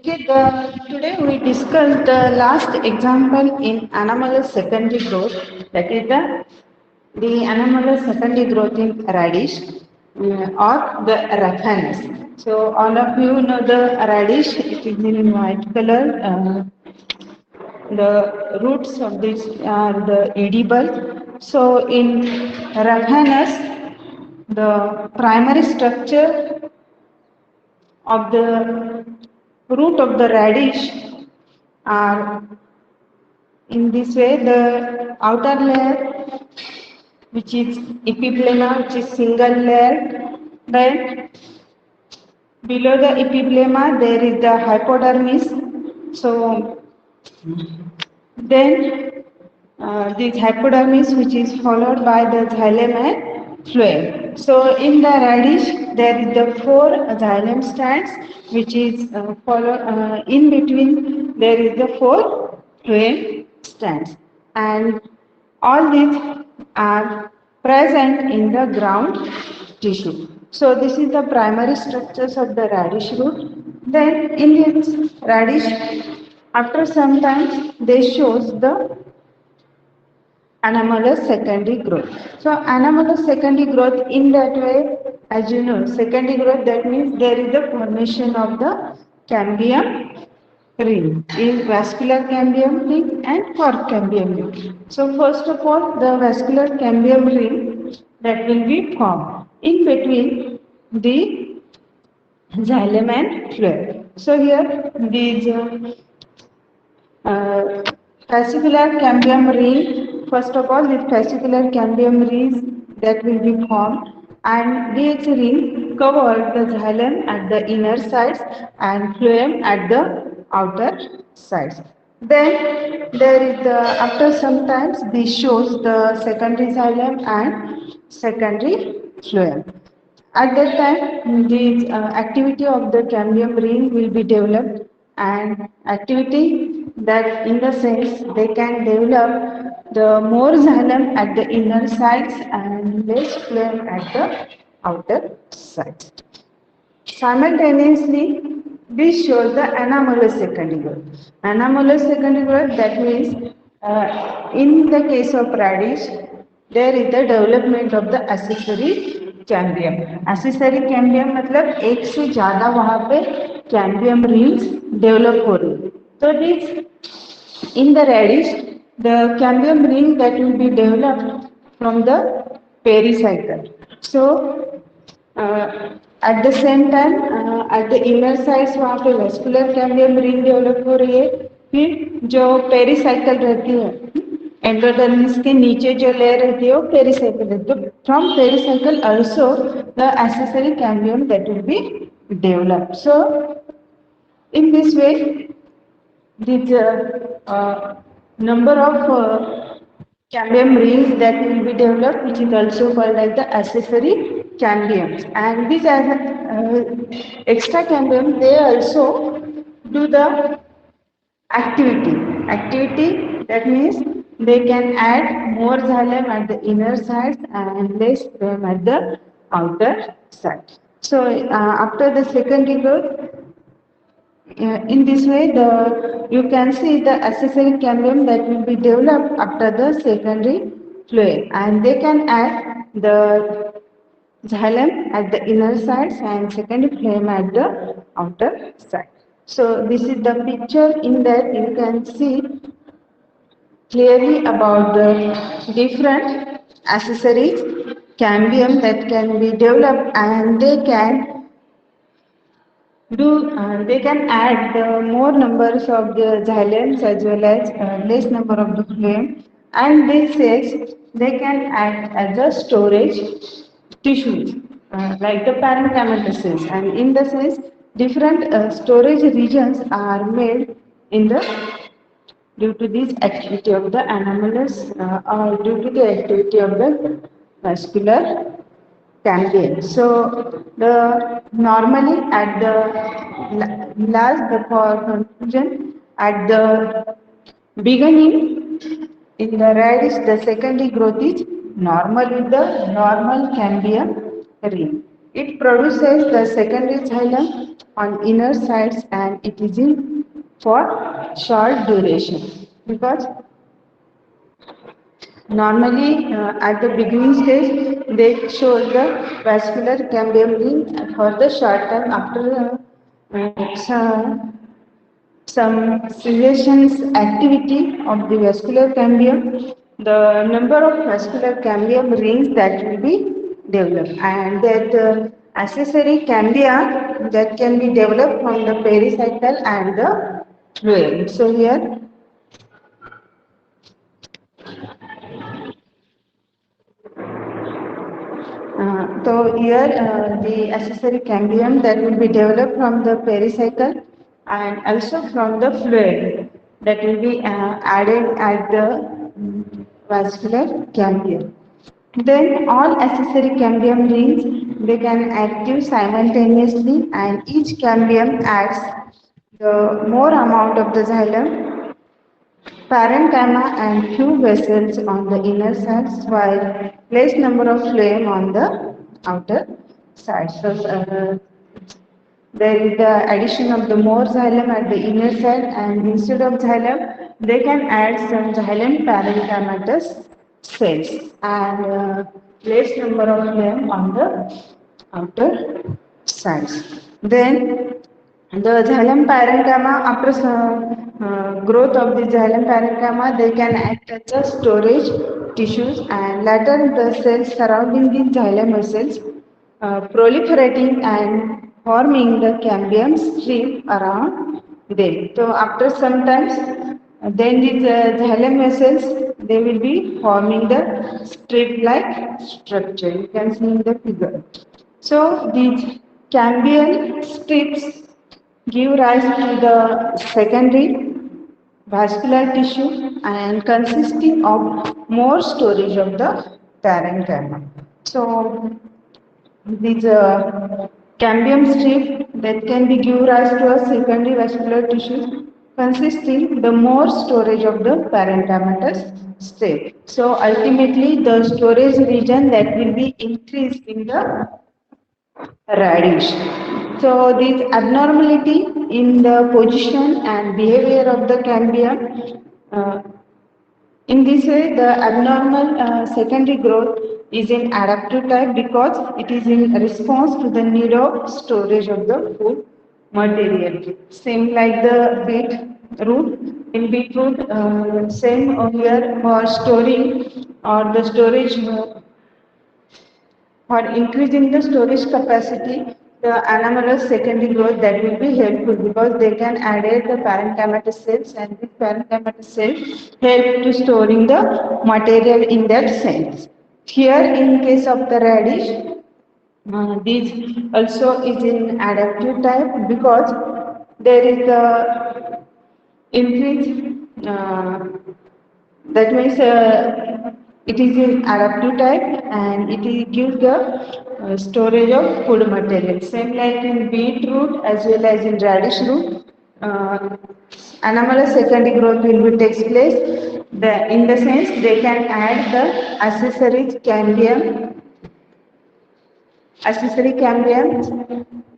Okay, today we discussed the last example in anomalous secondary growth, that is the anomalous secondary growth in radish or the raphanus. So all of you know the radish, it is in white color. The roots of this are the edible. So in raphanus, the primary structure of the root of the radish are in this way: the outer layer, which is epiblema, which is single layer. Then below the epiblema there is the hypodermis. So then this hypodermis, which is followed by the xylem and phloem. So in the radish there is the four xylem strands, which is in between there is the four phloem strands, and all these are present in the ground tissue. So this is the primary structures of the radish root. Then in this radish, after some time, they shows the anomalous secondary growth. So anomalous secondary growth, in that way, as you know, secondary growth, that means there is the formation of the cambium ring, in vascular cambium ring and cork cambium ring. So first of all, the vascular cambium ring that will be formed in between the xylem and phloem. So here these uh, fascicular cambium ring, first of all, this fascicular cambium rings that will be formed, and this ring covers the xylem at the inner sides and phloem at the outer sides. Then there is the, after some times, this shows the secondary xylem and secondary phloem. At that time, the activity of the cambium ring will be developed, and activity that, in the sense, they can develop the more xylem at the inner sides and less phloem at the outer sides. Simultaneously, this shows the anomalous secondary growth. Anomalous secondary growth, that means in the case of radish, there is the development of the accessory cambium. Accessory cambium मतलब एक से ज्यादा वहां पे cambium rings develop हो रही. तो this in the radish, the cambium ring that will be developed from the pericycle. So at the same time, at the inner sides वहाँ पे vascular cambium ring develop हो रही है. फिर जो पेरिसाइकिल रहती है, एंडोडर्मिस के नीचे जो लेयर रहती है वो पेरिसाइकिल रहती है. From pericycle also the accessory cambium that will be developed. So in this way, this number of cambium rings that will be developed, which is also called as the accessory cambiums. And these extra cambium, they also do the activity. Activity, that means they can add more xylem at the inner side and less phloem at the outer side. So after the secondary growth, in this way, you can see the accessory cambium that will be developed after the secondary phloem, and they can add the xylem at the inner sides and secondary phloem at the outer side. So this is the picture. In that you can see clearly about the different accessories cambium that can be developed, and they can add the more numbers of the xylems as well as less number of the phloem, and this says they can act as a storage tissues like the parenchyma cells, and in the sense different storage regions are made in the due to this activity of the anomalous or due to the activity of the vascular cambium. So the normally at the last, the for conclusion, at the beginning in the radish, the secondary growth is normal with the normal cambium ring. It produces the secondary xylem on inner sides, and it is in for short duration, because normally at the beginning stage they show the vascular cambium ring for the short time. After some simulations activity of the vascular cambium, the number of vascular cambium rings that will be developed, and that accessory cambia that can be developed from the pericycle and the phloem. So here the accessory cambium that will be developed from the pericycle and also from the fluid that will be added at the vascular cambium. Then all accessory cambium rings, they can active simultaneously, and each cambium adds the more amount of the xylem parenchyma and few vessels on the inner sides, while less number of phloem on the outer side. So there is the addition of the more xylem at the inner side, and instead of xylem, they can add some xylem parenchymatous cells and less number of phloem on the outer sides. Then the xylem parenchyma, after growth of the xylem parenchyma, they can act as a storage tissues, and later the cells surrounding the xylem vessels proliferating and forming the cambium strip around them. So after some times, then these xylem vessels, they will be forming the strip-like structure. You can see in the figure. So these cambial strips give rise to the secondary vascular tissue and consisting of more storage of the parenchyma. So these cambium strip that can be give rise to a secondary vascular tissue consisting the more storage of the parenchymatous strip. So ultimately the storage region that will be increased in the radish. So this abnormality in the position and behavior of the cambium, in this way the abnormal secondary growth is in adaptive type, because it is in response to the need of storage of the food material. Same like the beetroot. In beetroot, same here for storing or the storage for increasing the storage capacity, the anomalous secondary growth that will be helpful, because they can add the parenchymatous cells, and this parenchymatous cells help to storing the material in that cells. Here in case of the radish, this also is in adaptive type, because there is the increase that means it is in adaptive type, and it gives the storage of food material. Same like in beetroot as well as in radish root, anomalous secondary growth will be takes place. In the sense they can add the accessory cambium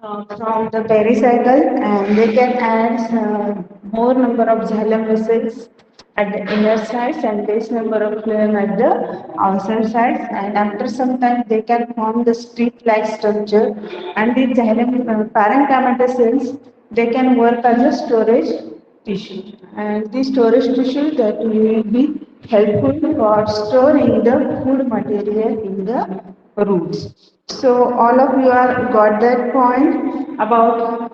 from the pericycle, and they can add more number of xylem vessels at the inner sides and less number of phloem at the outside sides, and after some time they can form the strip-like structure, and the xylem parenchymatous cells, they can work as a storage tissue, and the storage tissue that will be helpful for storing the food material in the roots. So all of you are got that point about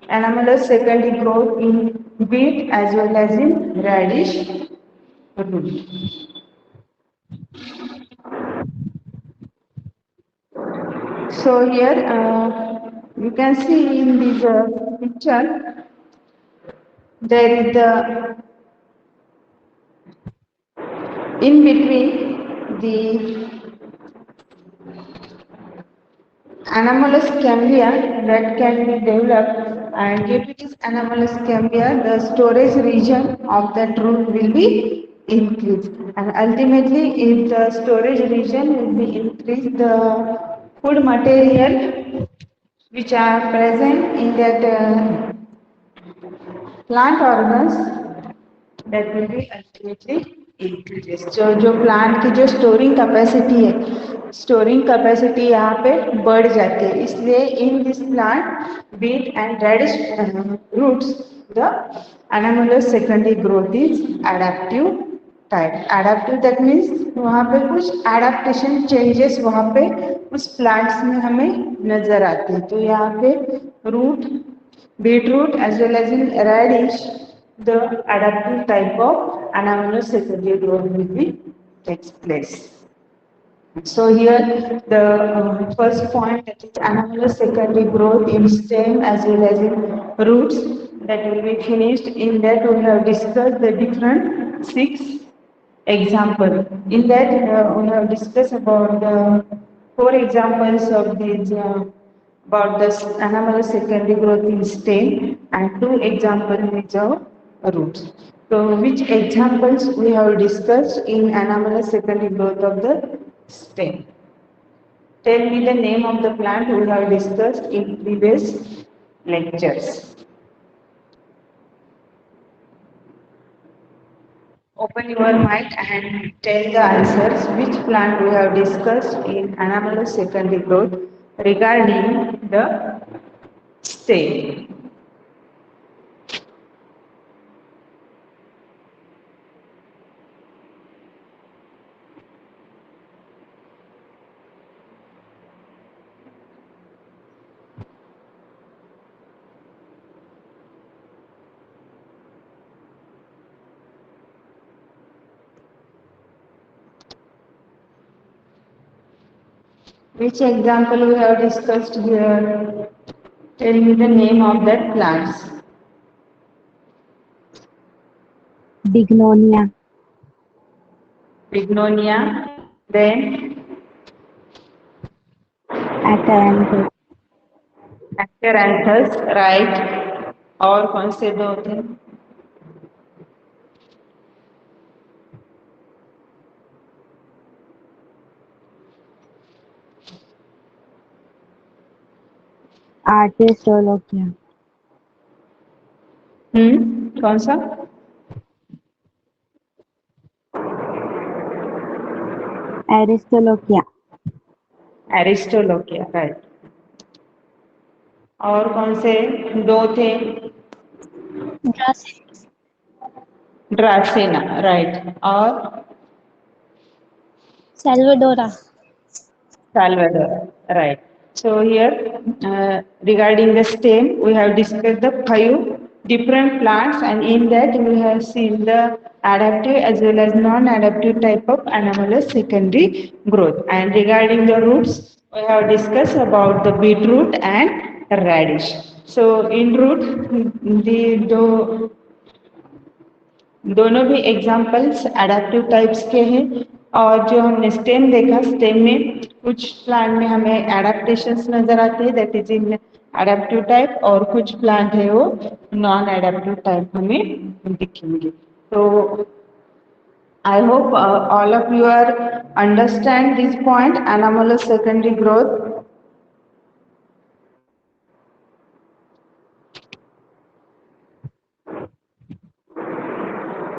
anomalous secondary growth in wheat as well as in radish root. So here you can see in this picture there is the in between the anomalous cambia that can be developed, and due to this anomalous cambia the storage region of that root will be increased, and ultimately if the storage region will be increased, the food material which are present in that plant organs that will be ultimately increases. जो plant की जो storing capacity है, storing capacity यहाँ पे बढ़ जाती है, इसलिए in this plant beet and radish roots the anomalous secondary growth is adaptive type. Adaptive that means वहाँ पे कुछ एडाप्टेशन चेंजेस वहाँ पे उस प्लांट्स में हमें नजर आते हैं. तो यहाँ पे root, beetroot as well as in radish, the adaptive type of anamular secondary growth will be takes place. So here the first point, that is anamular secondary growth in stem as well as in roots, that will be finished. In that we have discussed the different 6 example. In that we have discussed about the 4 examples of these about the anomalous secondary growth in stem and 2 examples of roots. So which examples we have discussed in anomalous secondary growth of the stem? Tell me the name of the plant we have discussed in previous lectures. Open your mic and tell the answers. Which plant we have discussed in anomalous secondary growth regarding the stem? Which example we have discussed here? Tell me the name of that plants. Bignonia. Bignonia, then Acaranthus. Acaranthus, right? और कौन से दो थे? Aristolochia. कौन सा? Aristolochia. एरिस्टोलोकिया, right. और कौन से दो थे? ड्रासेना, राइट. और Salvadora. Salvador, right. So here, regarding the stem, we have discussed the 5 different plants, and in that we have seen the adaptive as well as non-adaptive type of anomalous secondary growth. And regarding the roots, we have discussed about the beetroot and radish. So in root, the दोनों भी examples adaptive types के हैं. और जो हमने stem देखा, stem में कुछ प्लांट में हमें एडेप्टेशंस नजर आते हैं, that is in adaptive type, और कुछ प्लांट है वो नॉन एडेप्टिव टाइप हमें दिखेंगे. तो I hope all of you are understand this point, anomalous secondary growth.